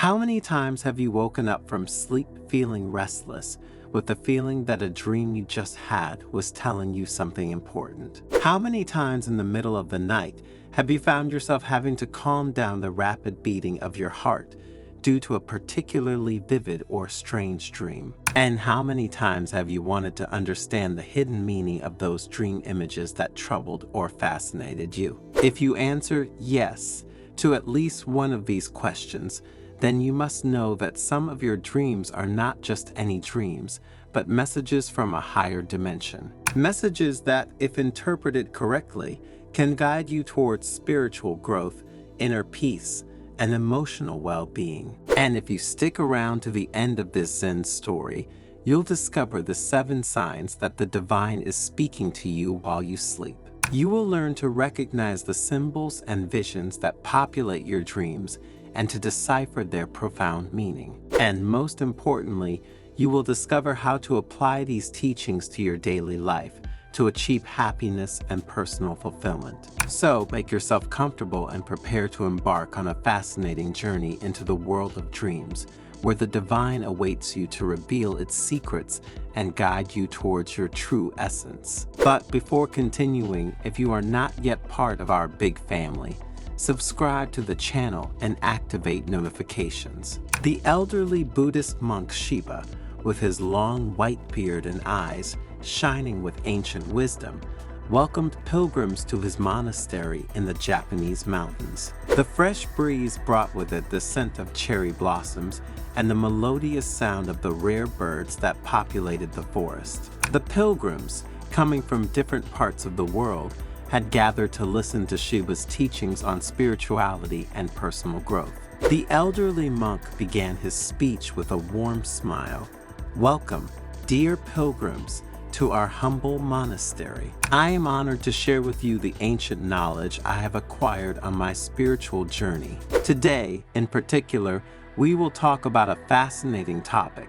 How many times have you woken up from sleep feeling restless, with the feeling that a dream you just had was telling you something important? How many times in the middle of the night have you found yourself having to calm down the rapid beating of your heart due to a particularly vivid or strange dream? And how many times have you wanted to understand the hidden meaning of those dream images that troubled or fascinated you? If you answer yes to at least one of these questions, then you must know that some of your dreams are not just any dreams, but messages from a higher dimension. Messages that, if interpreted correctly, can guide you towards spiritual growth, inner peace, and emotional well-being. And if you stick around to the end of this Zen story, you'll discover the 7 signs that the divine is speaking to you while you sleep. You will learn to recognize the symbols and visions that populate your dreams and to decipher their profound meaning. And most importantly, you will discover how to apply these teachings to your daily life to achieve happiness and personal fulfillment. So make yourself comfortable and prepare to embark on a fascinating journey into the world of dreams, where the divine awaits you to reveal its secrets and guide you towards your true essence. But before continuing, if you are not yet part of our big family, subscribe to the channel and activate notifications. The elderly Buddhist monk Shiba, with his long white beard and eyes shining with ancient wisdom, welcomed pilgrims to his monastery in the Japanese mountains. The fresh breeze brought with it the scent of cherry blossoms and the melodious sound of the rare birds that populated the forest. The pilgrims, coming from different parts of the world, had gathered to listen to Shiba's teachings on spirituality and personal growth. The elderly monk began his speech with a warm smile. "Welcome, dear pilgrims, to our humble monastery. I am honored to share with you the ancient knowledge I have acquired on my spiritual journey. Today, in particular, we will talk about a fascinating topic: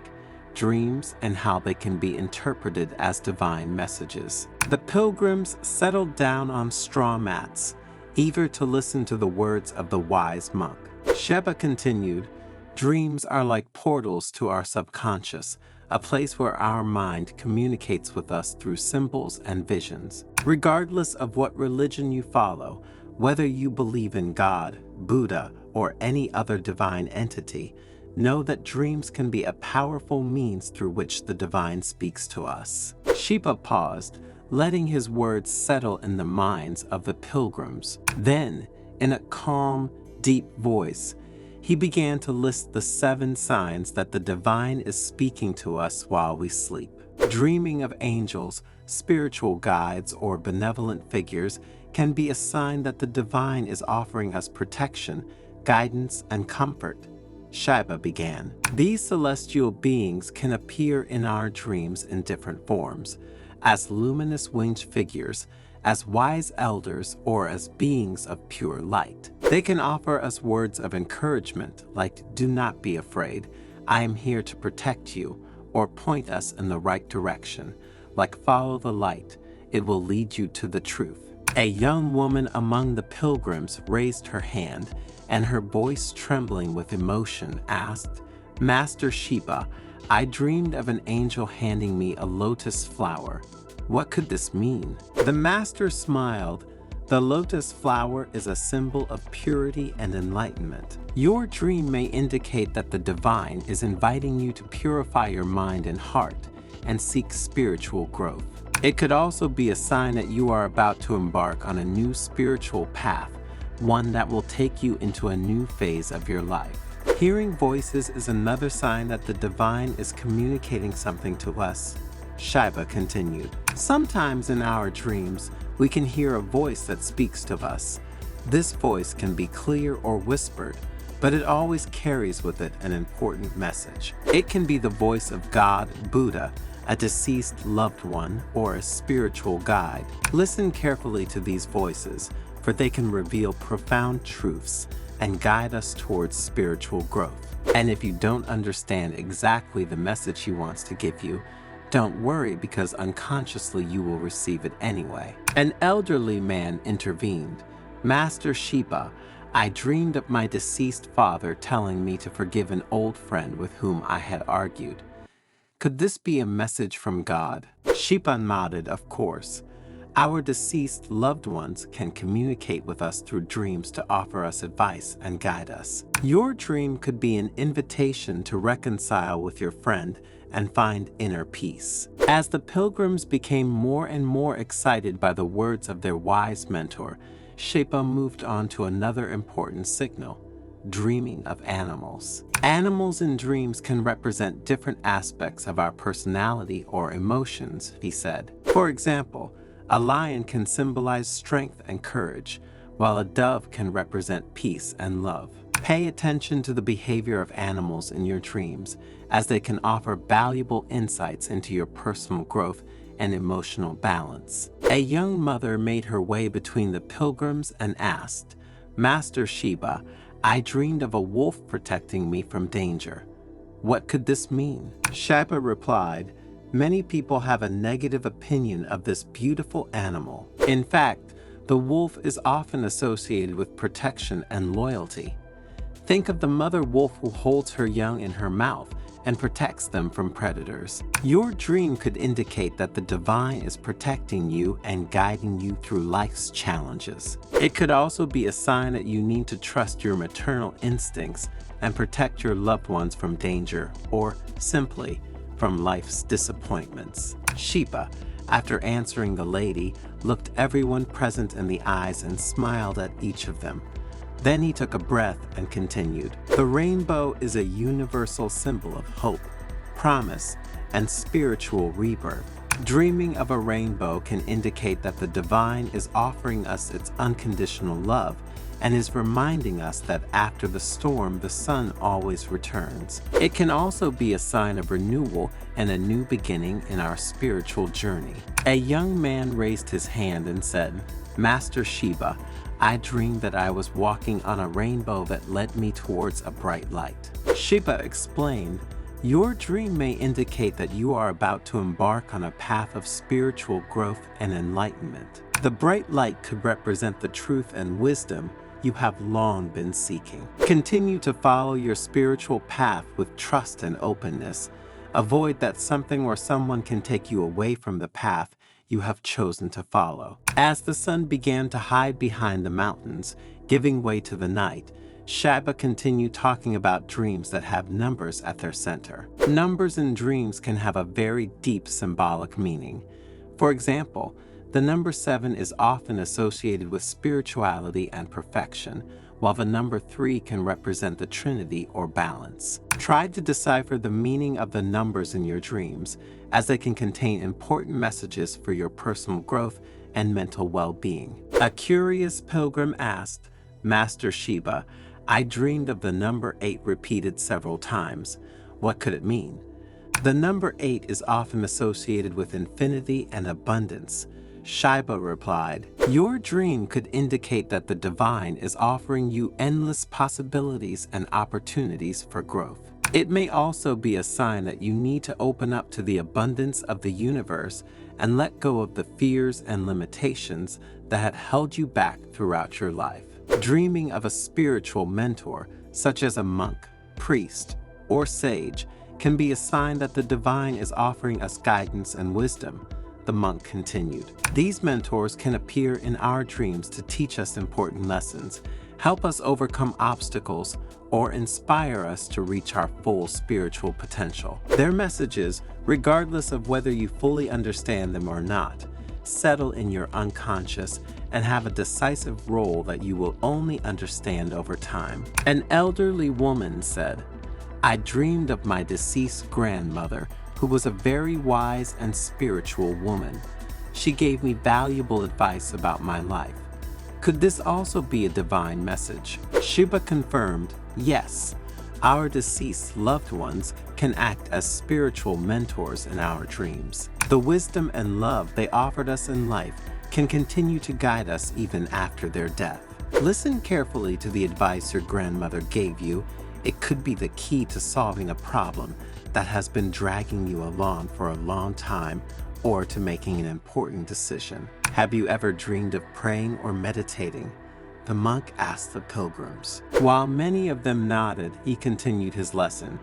dreams and how they can be interpreted as divine messages." The pilgrims settled down on straw mats, eager to listen to the words of the wise monk. Shiba continued, "Dreams are like portals to our subconscious, a place where our mind communicates with us through symbols and visions. Regardless of what religion you follow, whether you believe in God, Buddha, or any other divine entity, know that dreams can be a powerful means through which the divine speaks to us." Shiba paused, letting his words settle in the minds of the pilgrims. Then, in a calm, deep voice, he began to list the 7 signs that the divine is speaking to us while we sleep. Dreaming of angels, spiritual guides, or benevolent figures can be a sign that the divine is offering us protection, guidance, and comfort. Shiba began. These celestial beings can appear in our dreams in different forms, as luminous winged figures, as wise elders, or as beings of pure light. They can offer us words of encouragement like, "Do not be afraid, I am here to protect you," or point us in the right direction, like, "Follow the light, it will lead you to the truth." A young woman among the pilgrims raised her hand, and her voice trembling with emotion asked, "Master Shiba, I dreamed of an angel handing me a lotus flower. What could this mean?" The master smiled. "The lotus flower is a symbol of purity and enlightenment. Your dream may indicate that the divine is inviting you to purify your mind and heart and seek spiritual growth. It could also be a sign that you are about to embark on a new spiritual path, one that will take you into a new phase of your life. Hearing voices is another sign that the divine is communicating something to us." Shiba continued. "Sometimes in our dreams, we can hear a voice that speaks to us. This voice can be clear or whispered, but it always carries with it an important message. It can be the voice of God, Buddha, a deceased loved one, or a spiritual guide. Listen carefully to these voices, for they can reveal profound truths and guide us towards spiritual growth. And if you don't understand exactly the message he wants to give you, don't worry, because unconsciously you will receive it anyway." An elderly man intervened. "Master Shiba, I dreamed of my deceased father telling me to forgive an old friend with whom I had argued. Could this be a message from God? Shiba nodded, of course. Our deceased loved ones can communicate with us through dreams to offer us advice and guide us. Your dream could be an invitation to reconcile with your friend and find inner peace. As the pilgrims became more and more excited by the words of their wise mentor, Shiba moved on to another important signal: dreaming of animals. Animals in dreams can represent different aspects of our personality or emotions, he said. For example, a lion can symbolize strength and courage, while a dove can represent peace and love. Pay attention to the behavior of animals in your dreams, as they can offer valuable insights into your personal growth and emotional balance. A young mother made her way between the pilgrims and asked, "Master Shiba, I dreamed of a wolf protecting me from danger. What could this mean?" Shiba replied, "Many people have a negative opinion of this beautiful animal. In fact, the wolf is often associated with protection and loyalty. Think of the mother wolf who holds her young in her mouth and protects them from predators. Your dream could indicate that the divine is protecting you and guiding you through life's challenges. It could also be a sign that you need to trust your maternal instincts and protect your loved ones from danger, or simply from life's disappointments." Shiba, after answering the lady, looked everyone present in the eyes and smiled at each of them. Then he took a breath and continued, "The rainbow is a universal symbol of hope, promise, and spiritual rebirth. Dreaming of a rainbow can indicate that the divine is offering us its unconditional love and is reminding us that after the storm, the sun always returns. It can also be a sign of renewal and a new beginning in our spiritual journey." A young man raised his hand and said, "Master Shiba, I dreamed that I was walking on a rainbow that led me towards a bright light." Shiba explained, "Your dream may indicate that you are about to embark on a path of spiritual growth and enlightenment. The bright light could represent the truth and wisdom you have long been seeking. Continue to follow your spiritual path with trust and openness. Avoid that something or someone can take you away from the path you have chosen to follow." As the sun began to hide behind the mountains, giving way to the night, Shiba continued talking about dreams that have numbers at their center. Numbers in dreams can have a very deep symbolic meaning. For example, the number 7 is often associated with spirituality and perfection, while the number 3 can represent the Trinity or balance. Try to decipher the meaning of the numbers in your dreams, as they can contain important messages for your personal growth and mental well-being. A curious pilgrim asked, "Master Shiba, I dreamed of the number 8 repeated several times. What could it mean?" The number 8 is often associated with infinity and abundance. Shiba replied, "Your dream could indicate that the divine is offering you endless possibilities and opportunities for growth. It may also be a sign that you need to open up to the abundance of the universe and let go of the fears and limitations that had held you back throughout your life." Dreaming of a spiritual mentor, such as a monk, priest, or sage, can be a sign that the divine is offering us guidance and wisdom. The monk continued, "These mentors can appear in our dreams to teach us important lessons, help us overcome obstacles, or inspire us to reach our full spiritual potential. Their messages, regardless of whether you fully understand them or not, settle in your unconscious and have a decisive role that you will only understand over time." An elderly woman said, "I dreamed of my deceased grandmother, who was a very wise and spiritual woman. She gave me valuable advice about my life. Could this also be a divine message?" Shiba confirmed, "Yes, our deceased loved ones can act as spiritual mentors in our dreams. The wisdom and love they offered us in life can continue to guide us even after their death. Listen carefully to the advice your grandmother gave you. It could be the key to solving a problem that has been dragging you along for a long time, or to making an important decision. Have you ever dreamed of praying or meditating? the monk asked the pilgrims. While many of them nodded, he continued his lesson.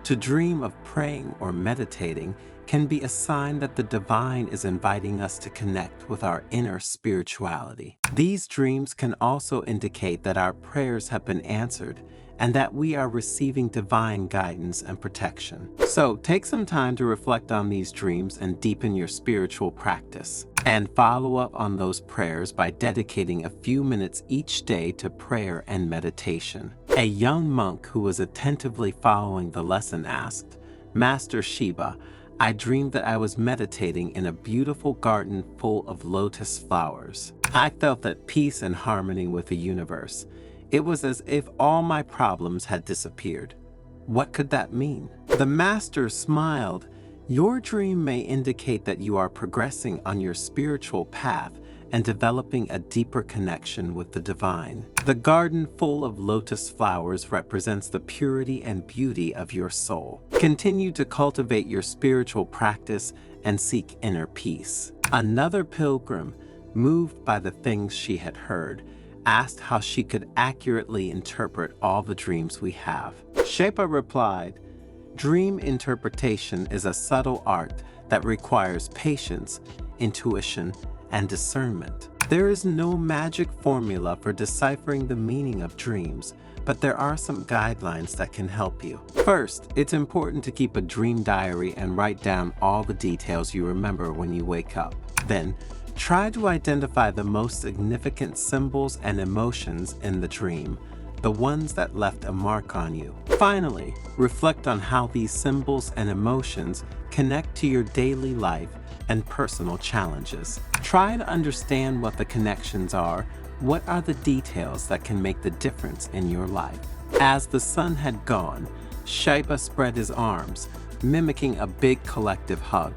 To dream of praying or meditating can be a sign that the divine is inviting us to connect with our inner spirituality. These dreams can also indicate that our prayers have been answered and that we are receiving divine guidance and protection. So take some time to reflect on these dreams and deepen your spiritual practice. And follow up on those prayers by dedicating a few minutes each day to prayer and meditation. A young monk who was attentively following the lesson asked, "Master Shiba, I dreamed that I was meditating in a beautiful garden full of lotus flowers. I felt at peace and harmony with the universe. It was as if all my problems had disappeared. What could that mean?" The master smiled. "Your dream may indicate that you are progressing on your spiritual path and developing a deeper connection with the divine. The garden full of lotus flowers represents the purity and beauty of your soul. Continue to cultivate your spiritual practice and seek inner peace." Another pilgrim, moved by the things she had heard, asked how she could accurately interpret all the dreams we have. Shiba replied, "Dream interpretation is a subtle art that requires patience, intuition, and discernment. There is no magic formula for deciphering the meaning of dreams, but there are some guidelines that can help you. First, it's important to keep a dream diary and write down all the details you remember when you wake up. Then, try to identify the most significant symbols and emotions in the dream, the ones that left a mark on you. Finally, reflect on how these symbols and emotions connect to your daily life and personal challenges. Try to understand what the connections are. What are the details that can make the difference in your life? As the sun had gone, Shiba spread his arms, mimicking a big collective hug.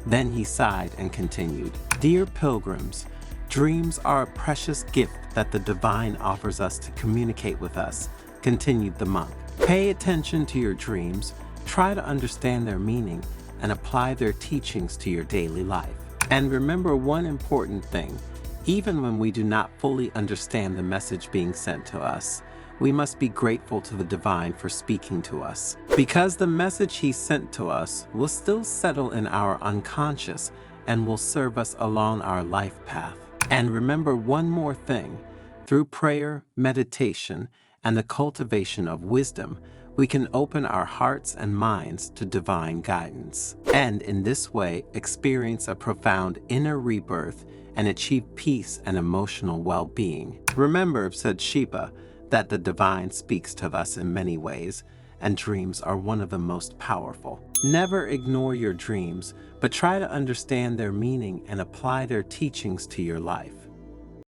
Then he sighed and continued, "Dear pilgrims, dreams are a precious gift that the divine offers us to communicate with us," continued the monk. "Pay attention to your dreams, try to understand their meaning, and apply their teachings to your daily life. And remember one important thing, even when we do not fully understand the message being sent to us, we must be grateful to the divine for speaking to us, because the message he sent to us will still settle in our unconscious and will serve us along our life path. And remember one more thing, through prayer, meditation, and the cultivation of wisdom, we can open our hearts and minds to divine guidance, and in this way experience a profound inner rebirth and achieve peace and emotional well-being. Remember," said Shiba, "that the divine speaks to us in many ways, and dreams are one of the most powerful. Never ignore your dreams, but try to understand their meaning and apply their teachings to your life.